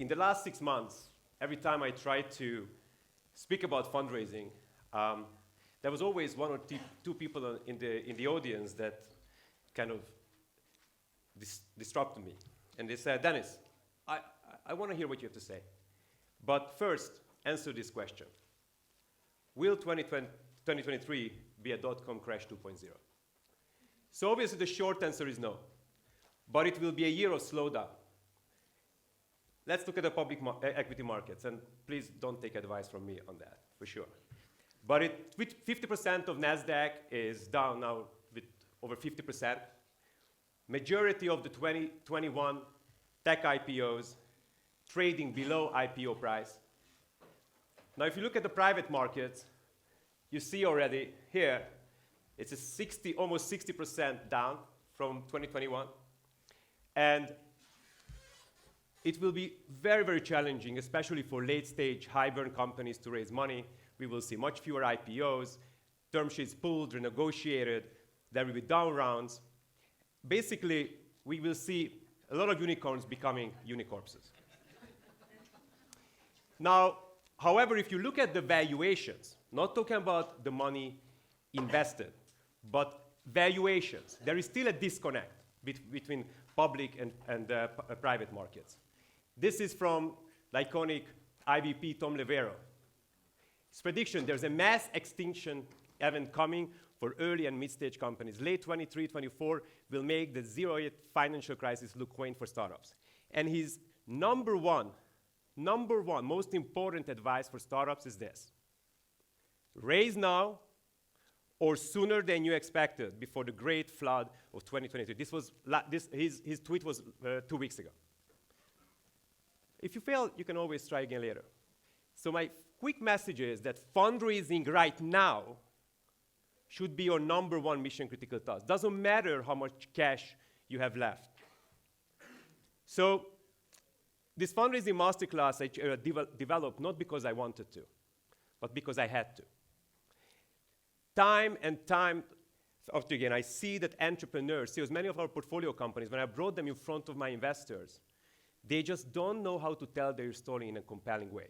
in the last 6 months, every time I tried to speak about fundraising, there was always one or two people in the audience that kind of disrupted me. And they said, Dennis, I want to hear what you have to say. But first, answer this question. Will 2023 be a dot-com crash 2.0? So obviously the short answer is no. But it will be a year of slowdown. Let's look at the public equity markets, and please don't take advice from me on that, for sure. But with 50% of NASDAQ is down now with over 50%. Majority of the 2021 tech IPOs trading below IPO price. Now, if you look at the private markets, you see already here, it's a almost 60% down from 2021. And it will be very, very challenging, especially for late-stage, high-burn companies to raise money. We will see much fewer IPOs, term sheets pulled, renegotiated. There will be down rounds. Basically, we will see a lot of unicorns becoming unicorpses. Now, however, if you look at the valuations, not talking about the money invested, but valuations, there is still a disconnect between public and private markets. This is from the iconic IVP Tom Levero. His prediction, there's a mass extinction event coming for early and mid-stage companies. Late 23, 24 will make the 08 financial crisis look quaint for startups. And his number one most important advice for startups is this. Raise now or sooner than you expected before the great flood of 2023. His tweet was 2 weeks ago. If you fail, you can always try again later. So my quick message is that fundraising right now should be your number one mission-critical task. Doesn't matter how much cash you have left. So this fundraising masterclass I developed not because I wanted to, but because I had to. Time and time after again, I see that entrepreneurs, see as many of our portfolio companies, when I brought them in front of my investors, they just don't know how to tell their story in a compelling way.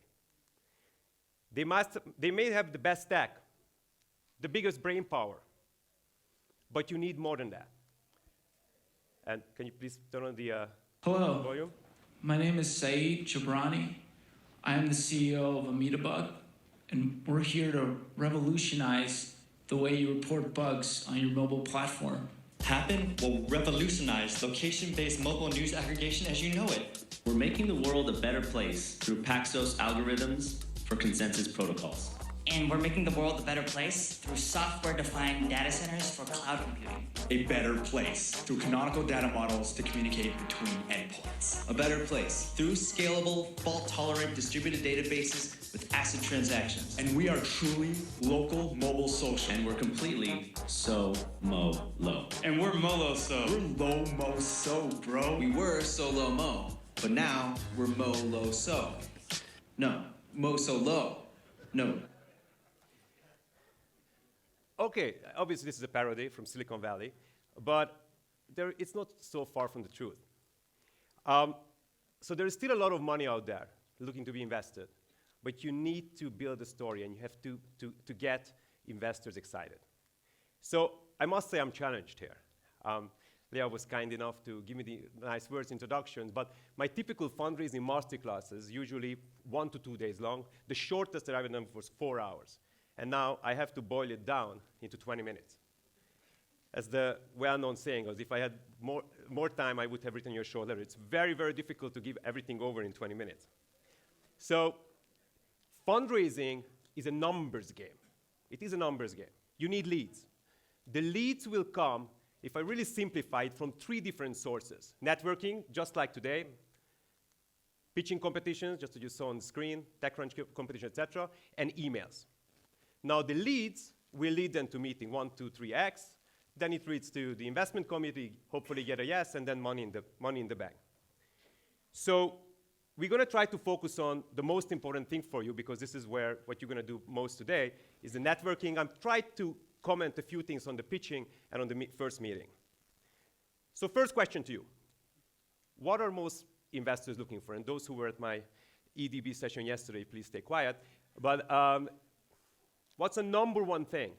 They may have the best tech, the biggest brain power, but you need more than that. And can you please turn on the Hello. volume? My name is Saeed Jabrani. I am the CEO of Ametabug, and we're here to revolutionize the way you report bugs on your mobile platform. Happen will revolutionize location-based mobile news aggregation as you know it. We're making the world a better place through Paxos algorithms for consensus protocols. And we're making the world a better place through software-defined data centers for cloud computing. A better place through canonical data models to communicate between endpoints. A better place through scalable, fault-tolerant distributed databases with ACID transactions. And we are truly local mobile social. And we're completely low. And we're Molo-so. We're low-mo-so, bro. We were so-low-mo, but now we're mo-low-so. No, mo-so-low. No. Okay, obviously this is a parody from Silicon Valley, but it's not so far from the truth. So there is still a lot of money out there looking to be invested, but you need to build a story and you have to get investors excited. So I must say I'm challenged here. Leah was kind enough to give me the nice words introduction, but my typical fundraising masterclasses usually 1 to 2 days long. The shortest that I've ever done was 4 hours. And now I have to boil it down into 20 minutes. As the well-known saying goes, if I had more time, I would have written you a short letter. It's very, very difficult to give everything over in 20 minutes. So fundraising is a numbers game. It is a numbers game. You need leads. The leads will come, if I really simplify it, from 3 different sources. Networking, just like today. Pitching competitions, just as you saw on the screen. TechCrunch competition, etc. And emails. Now the leads will lead them to meeting 1, 2, 3x. Then it leads to the investment committee, hopefully get a yes, and then money in the bank. So we're going to try to focus on the most important thing for you, because this is where what you're going to do most today is the networking. I'm trying to comment a few things on the pitching and on the first meeting. So first question to you. What are most investors looking for? And those who were at my EDB session yesterday, please stay quiet. But what's the number one thing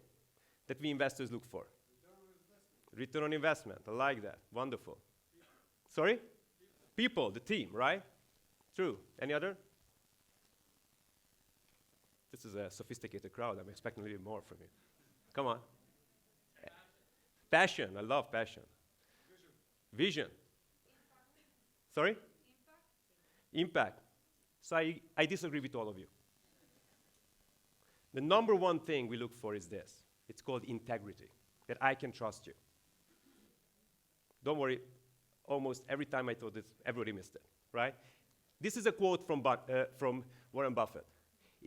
that we investors look for? Return on investment. I like that. Wonderful. Sorry? People, the team, right? True. Any other? This is a sophisticated crowd. I'm expecting a little more from you. Come on. Passion. I love passion. Vision. Sorry? Impact. So I disagree with all of you. The number one thing we look for is this. It's called integrity, that I can trust you. Don't worry, almost every time I thought this, everybody missed it, right? This is a quote from Warren Buffett.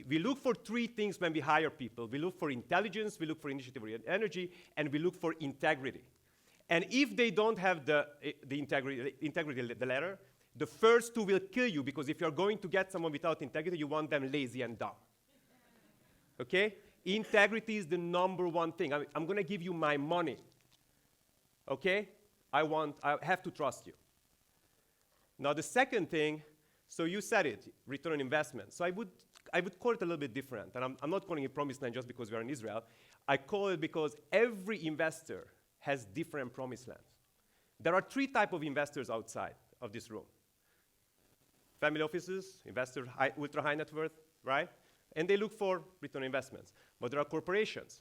We look for three things when we hire people. We look for intelligence, we look for initiative and energy, and we look for integrity. And if they don't have the integrity, the latter, the first two will kill you, because if you're going to get someone without integrity, you want them lazy and dumb. Okay? Integrity is the number one thing. I'm going to give you my money. Okay? I have to trust you. Now, the second thing, so you said it, return on investment. So I would call it a little bit different. And I'm not calling it promised land just because we are in Israel. I call it because every investor has different promised lands. There are three types of investors outside of this room. Family offices, investors, ultra high net worth, right? And they look for return on investments. But there are corporations.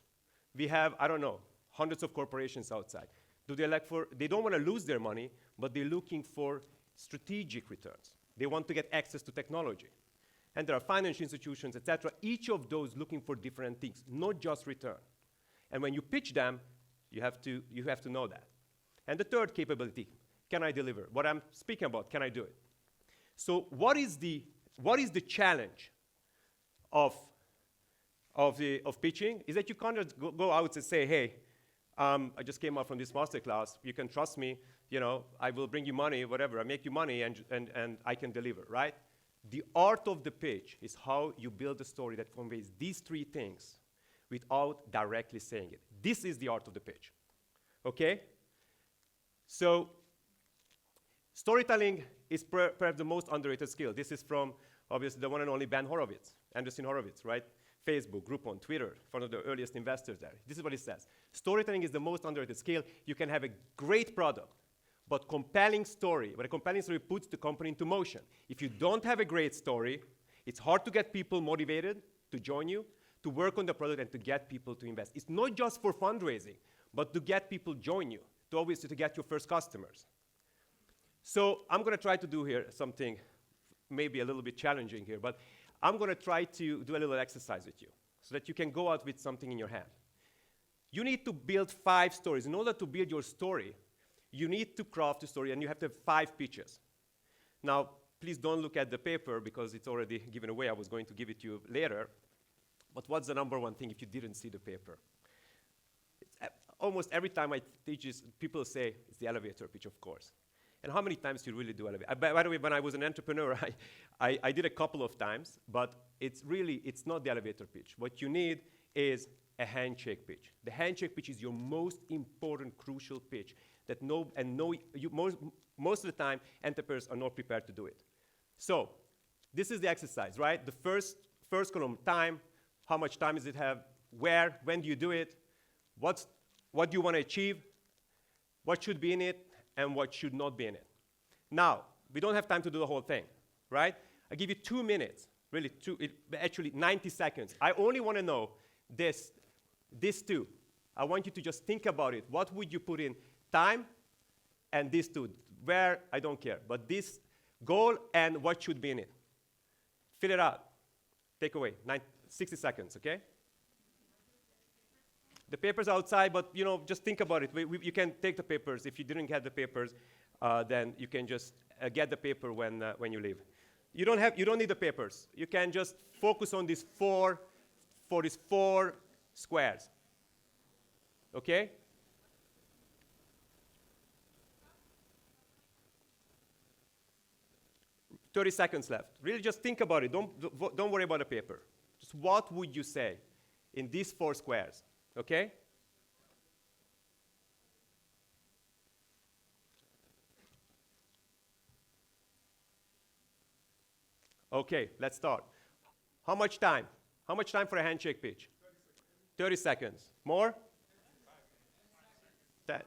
We have, I don't know, hundreds of corporations outside. They don't want to lose their money, but they're looking for strategic returns. They want to get access to technology. And there are financial institutions, etc. Each of those looking for different things, not just return. And when you pitch them, you have to know that. And the third capability, can I deliver? What I'm speaking about, can I do it? So what is the challenge of pitching? Is that you can't just go out and say, hey, I just came out from this masterclass. You can trust me. You know, I will bring you money, whatever. I make you money, and I can deliver, right? The art of the pitch is how you build a story that conveys these three things without directly saying it. This is the art of the pitch, okay? So storytelling is perhaps the most underrated skill. This is from, obviously, the one and only Anderson Horowitz, right? Facebook, Groupon, Twitter, one of the earliest investors there. This is what he says. Storytelling is the most underrated skill. You can have a great product, but a compelling story puts the company into motion. If you don't have a great story, it's hard to get people motivated to join you, to work on the product, and to get people to invest. It's not just for fundraising, but to get people join you, to get your first customers. So I'm going to try to do here something maybe a little bit challenging here, but I'm going to try to do a little exercise with you so that you can go out with something in your hand. You need to build 5 stories. In order to build your story, you need to craft a story, and you have to have 5 pitches. Now, please don't look at the paper because it's already given away. I was going to give it to you later. But what's the number one thing if you didn't see the paper? Almost every time I teach this, people say it's the elevator pitch, of course. And how many times do you really do elevator? By the way, when I was an entrepreneur, I did a couple of times, but it's not the elevator pitch. What you need is a handshake pitch. The handshake pitch is your most important, crucial pitch that most of the time, entrepreneurs are not prepared to do it. So this is the exercise, right? The first column, time. How much time does it have? Where? When do you do it? What do you want to achieve? What should be in it? And what should not be in it. Now, we don't have time to do the whole thing, right? I give you 2 minutes, really, actually 90 seconds. I only want to know this two. I want you to just think about it. What would you put in? Time and this two. Where? I don't care. But this goal and what should be in it. Fill it out. Take away. 60 seconds, okay? The paper's outside, but just think about it. You can take the papers. If you didn't get the papers, then you can just get the paper when you leave. You don't need the papers. You can just focus on these four squares. Okay? "30 seconds left. Really, just think about it. Don't worry about the paper. Just what would you say in these 4 squares? Okay? Okay, let's start. How much time? How much time for a handshake pitch? 30 seconds. More? 10.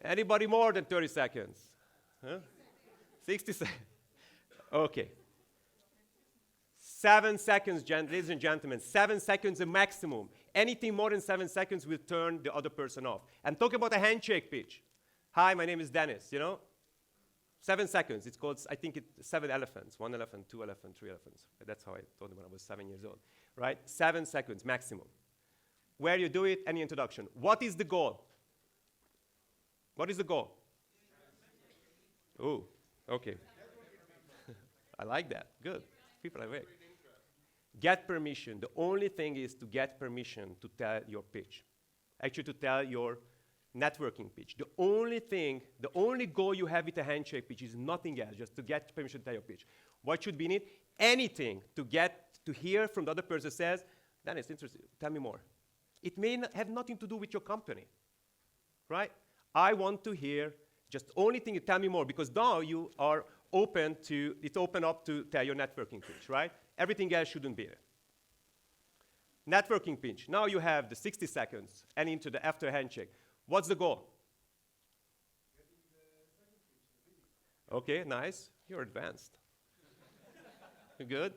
Anybody more than 30 seconds? Huh? 60 seconds. Okay. 7 seconds, ladies and gentlemen. 7 seconds the maximum. Anything more than 7 seconds will turn the other person off. I'm talking about a handshake pitch. Hi, my name is Dennis, 7 seconds. It's called, I think, 7 elephants. 1 elephant, 2 elephants, 3 elephants. That's how I told them when I was 7 years old, right? 7 seconds maximum. Where you do it, any introduction. What is the goal? What is the goal? Oh, okay. I like that. Good. People are awake. Get permission. The only thing is to get permission to tell your pitch. Actually, to tell your networking pitch. The only thing, the only goal you have with a handshake pitch is nothing else, just to get permission to tell your pitch. What should be in it? Anything to get to hear from the other person says, Dennis, interesting, tell me more. It may have nothing to do with your company, right? I want to hear just only thing, tell me more, because now you are open to, it's open up to tell your networking pitch, right? Everything else shouldn't be there. Networking pitch. Now you have the 60 seconds and into the after handshake. What's the goal? Okay, nice. You're advanced. You're good.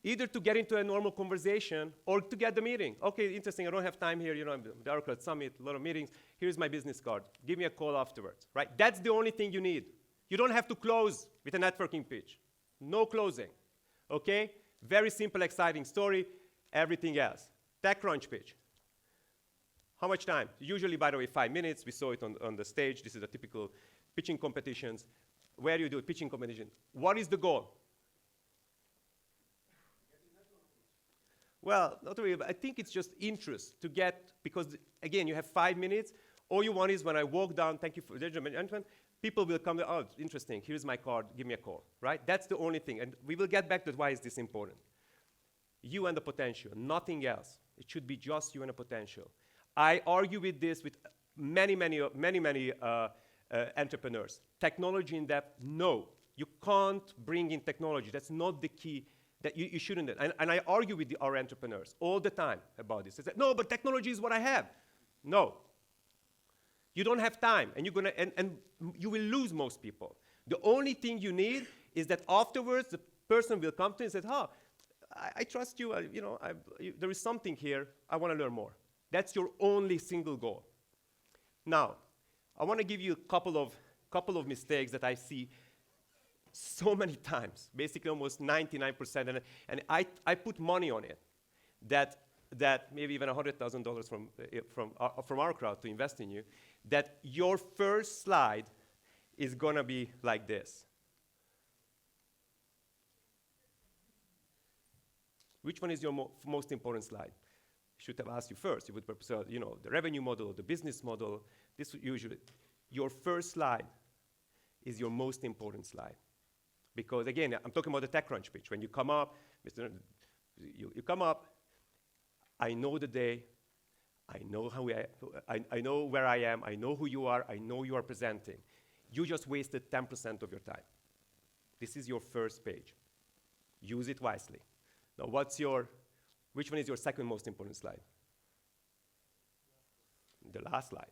Either to get into a normal conversation or to get the meeting. Okay, interesting. I don't have time here. The OurCrowd Summit, a lot of meetings. Here's my business card. Give me a call afterwards, right? That's the only thing you need. You don't have to close with a networking pitch. No closing, okay? Very simple, exciting story. Everything else. TechCrunch pitch. How much time? Usually, by the way, 5 minutes. We saw it on the stage. This is a typical pitching competitions. Where you do a pitching competition. What is the goal? Well, not really, but I think it's just interest to get, because again, you have 5 minutes. All you want is when I walk down, thank you for the gentleman, people will come, oh, interesting, here's my card, give me a call, right? That's the only thing. And we will get back to why is this important. You and the potential, nothing else. It should be just you and the potential. I argue with this with many entrepreneurs. Technology in depth, no. You can't bring in technology. That's not the key. That you shouldn't. And I argue with our entrepreneurs all the time about this. They say, no, but technology is what I have. No. You don't have time, and you will lose most people. The only thing you need is that afterwards the person will come to you and say, oh, I trust you, there is something here, I want to learn more. That's your only single goal. Now, I want to give you a couple of mistakes that I see so many times, basically almost 99%, and I put money on it, that maybe even $100,000 from our crowd to invest in you, that your first slide is going to be like this. Which one is your most important slide? I should have asked you first. You would say, the revenue model or the business model. This usually, your first slide is your most important slide. Because again, I'm talking about the TechCrunch pitch. When you come up, you come up, I know the day, I know I know where I am, I know who you are, I know you are presenting. You just wasted 10% of your time. This is your first page. Use it wisely. Now, which one is your second most important slide? The last slide,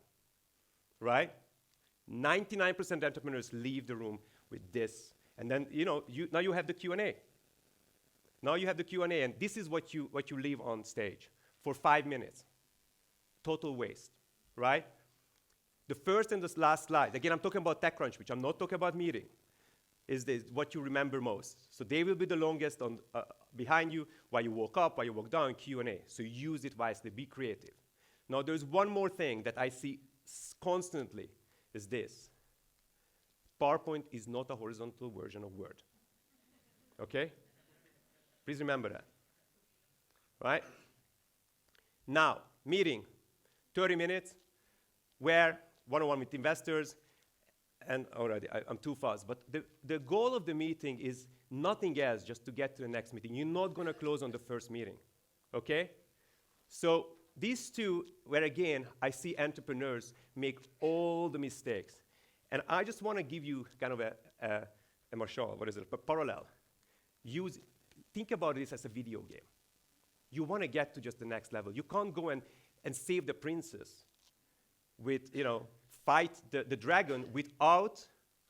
right? 99% entrepreneurs leave the room with this. And then, now you have the Q&A. Now you have the Q&A, and this is what you leave on stage for 5 minutes. Total waste, right? The first and the last slide, again, I'm talking about TechCrunch, which I'm not talking about meeting, is what you remember most. So they will be the longest behind you while you walk up, while you walk down, Q&A. So use it wisely, be creative. Now there's one more thing that I see constantly, is this. PowerPoint is not a horizontal version of Word. Okay? Please remember that. Right? Now, meeting, 30 minutes, where one-on-one with investors, and already, I'm too fast, but the goal of the meeting is nothing else, just to get to the next meeting. You're not going to close on the first meeting. Okay? So these two, where again, I see entrepreneurs make all the mistakes. And I just want to give you kind of Marshall, what is it? Parallel. Think about this as a video game. You want to get to just the next level. You can't go and save the princess with, fight the dragon without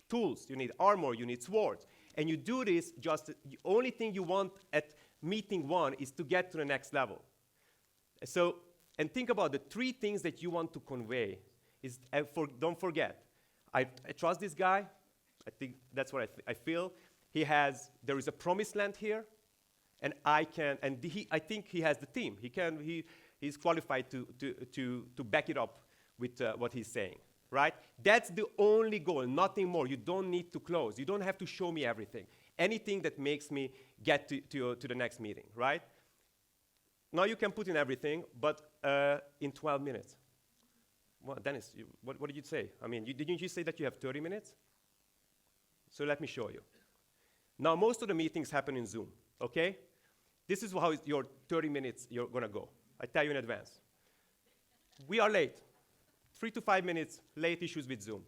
tools. You need armor, you need swords. And you do this the only thing you want at meeting one is to get to the next level. So, and think about the 3 things that you want to convey. Don't forget, I trust this guy. I think that's what I feel. There is a promised land here, and I think he has the team. He's qualified to back it up with what he's saying, right? That's the only goal, nothing more. You don't need to close. You don't have to show me everything. Anything that makes me get to the next meeting, right? Now you can put in everything, but in 12 minutes. Well, Dennis, what did you say? I mean, didn't you say that you have 30 minutes? So let me show you. Now, most of the meetings happen in Zoom, okay? This is how your 30 minutes you're going to go. I tell you in advance. We are late. 3 to 5 minutes late, issues with Zoom.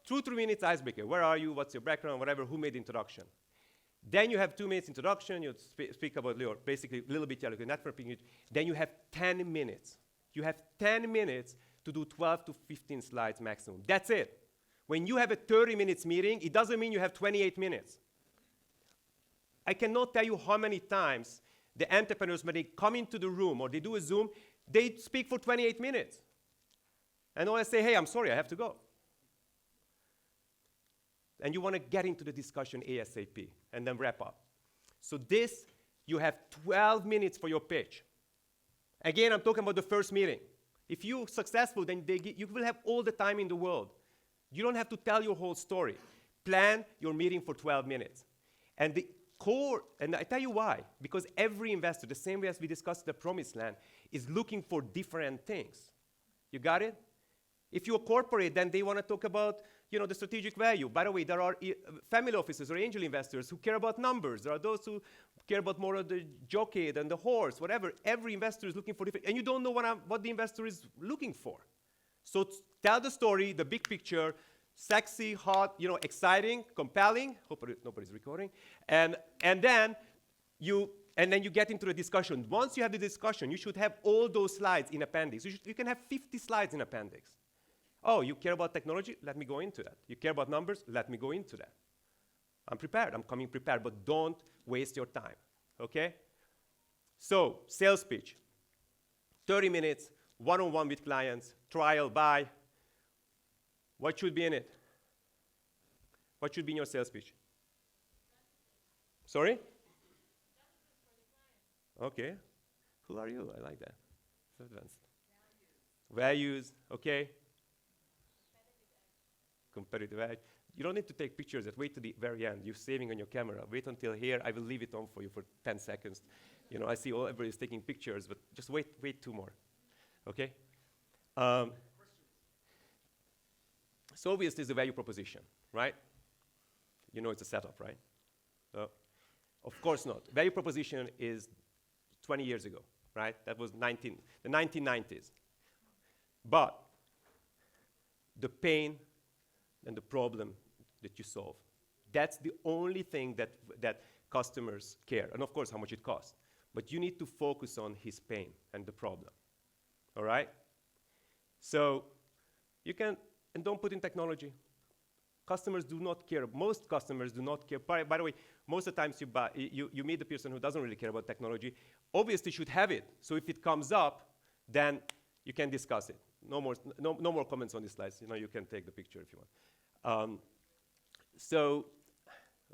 2 to 3 minutes icebreaker. Where are you? What's your background? Whatever. Who made the introduction? Then you have 2 minutes introduction. You speak about basically a little bit your networking. Then you have 10 minutes. You have 10 minutes to do 12 to 15 slides maximum. That's it. When you have a 30 minutes meeting, it doesn't mean you have 28 minutes. I cannot tell you how many times the entrepreneurs, when they come into the room or they do a Zoom, they speak for 28 minutes. And I say, hey, I'm sorry, I have to go. And you want to get into the discussion ASAP and then wrap up. So you have 12 minutes for your pitch. Again, I'm talking about the first meeting. If you're successful, then you will have all the time in the world. You don't have to tell your whole story. Plan your meeting for 12 minutes. And the core, and I tell you why, because every investor, the same way as we discussed the promised land, is looking for different things. You got it? If you're a corporate, then they want to talk about, the strategic value. By the way, there are family offices or angel investors who care about numbers. There are those who care about more of the jockey than the horse, whatever. Every investor is looking for different, and you don't know what the investor is looking for. So tell the story, the big picture, sexy, hot, exciting, compelling. Hope nobody's recording. And then you get into the discussion. Once you have the discussion, you should have all those slides in appendix. You can have 50 slides in appendix. Oh, you care about technology? Let me go into that. You care about numbers? Let me go into that. I'm prepared. I'm coming prepared, but don't waste your time, okay? So, sales pitch. 30 minutes, one-on-one with clients, trial, buy. What should be in it? What should be in your sales pitch? Sorry? Okay. Who are you? I like that. So advanced. Values, okay. Competitive edge. You don't need to take pictures. Wait to the very end. You're saving on your camera. Wait until here. I will leave it on for you for 10 seconds. I see everybody's taking pictures, but just wait 2 more. Okay? So obviously it's a value proposition, right? It's a setup, right? Of course not. Value proposition is 20 years ago, right? That was the 1990s. But the pain and the problem that you solve, that's the only thing that customers care. And of course, how much it costs. But you need to focus on his pain and the problem, all right? So and don't put in technology. Customers do not care. Most customers do not care. By the way, most of the times you meet the person who doesn't really care about technology. Obviously, should have it. So if it comes up, then you can discuss it. No more comments on these slides. You can take the picture if you want.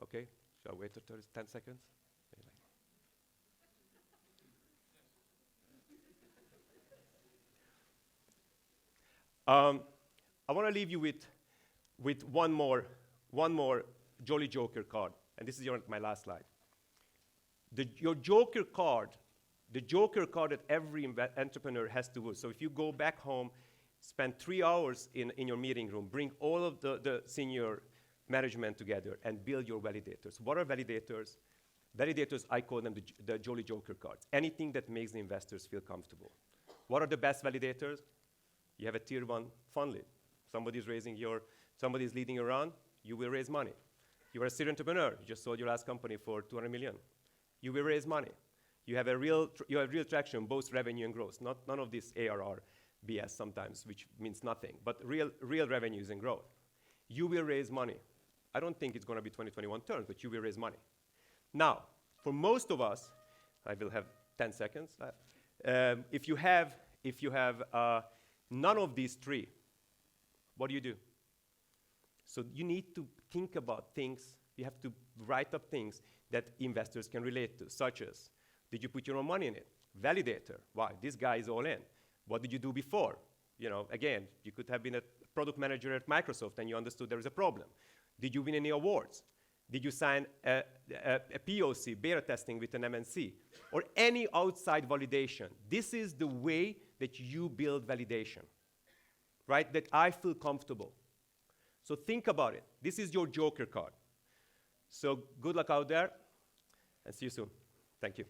Okay, shall I wait 10 seconds? I want to leave you with one more Jolly Joker card, and this is my last slide. Your Joker card, the Joker card that every entrepreneur has to use. So if you go back home, spend 3 hours in your meeting room, bring all of the senior management together, and build your validators. What are validators? Validators, I call them the Jolly Joker cards. Anything that makes the investors feel comfortable. What are the best validators? You have a tier 1 fund lead. Somebody's leading your run, you will raise money. You are a serial entrepreneur. You just sold your last company for 200 million. You will raise money. You have real traction, both revenue and growth. None of this ARR BS sometimes, which means nothing, but real revenues and growth. You will raise money. I don't think it's going to be 2021 terms, but you will raise money. Now, for most of us, I will have 10 seconds. If you have none of these three, what do? So you need to think about things. You have to write up things that investors can relate to, such as, did you put your own money in it? Validator. Why? This guy is all in. What did you do before? You know, again, you could have been a product manager at Microsoft and you understood there is a problem. Did you win any awards? Did you sign a POC, beta testing with an MNC? Or any outside validation? This is the way that you build validation, right? That I feel comfortable. So think about it. This is your Joker card. So good luck out there, and see you soon. Thank you.